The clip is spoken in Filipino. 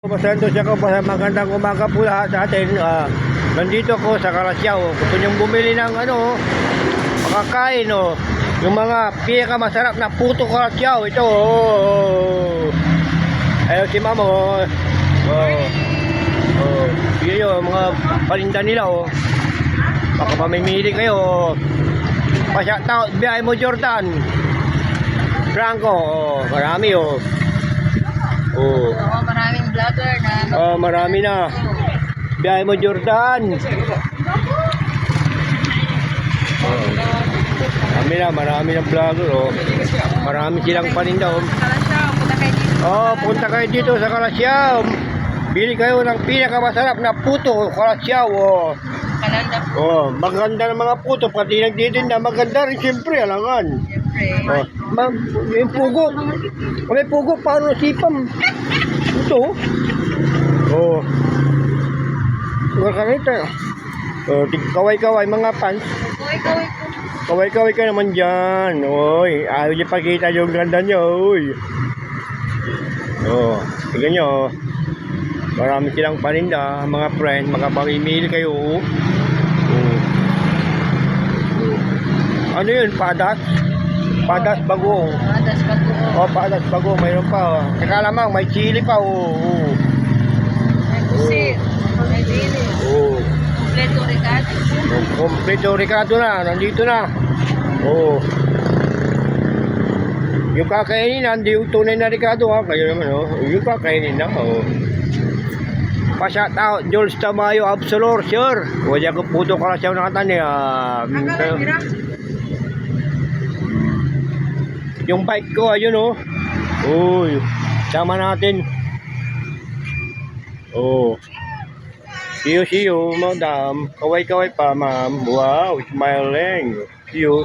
Pasando siya ko, magandang umaga po lahat sa atin. Nandito ko sa Kalasyaw. Gusto niyong bumili ng makakain yung mga pinakamasarap na puto Kalasyaw. Ito ayun si Ma'am yun yung mga palinda nila baka mamimili kayo. Pa-shoutout biyahe mo Jordan Franco. Marami maraming vlogger na marami na. Biyahe mo Jordan. Marami ng vlogger Marami silang paninda Kalasyaw, punta kayo dito. Punta kayo dito sa Kalasyaw. Bili kayo ng pinakamasarap na puto Kalasyaw Kalanda po. maganda ng mga puto, pati nagtitinda maganda rin siyempre, alangan. Siyempre. Ma'am, yung pugo. May pugo, paano sipam? Ito. Makarita. Kaway-kaway, mga pants. Kaway-kaway po. Kaway-kaway ka naman dyan. Ayaw niyo pakita yung ganda niyo. Tignan nyo. Marami silang paninda, mga friend. Makapamimili kayo. Ano yun? Padas? Padas bagong. Padas bago. Padas bagong. Mayroon pa. Teka lamang, may chili pa. May pusit. May dili. Kompleto Ricardo. Kompleto Ricardo na. Nandito na. Yung kakainin na, hindi yung tunay na Ricardo Kayo naman yung kakainin na Pa-shoutout Jules Tamayo Absolor sure. Huwag ko puto Kalasyaw na katan yung bike ko ayun sama natin see you madam. Kaway-kaway pa ma'am. Wow, smiling. See you.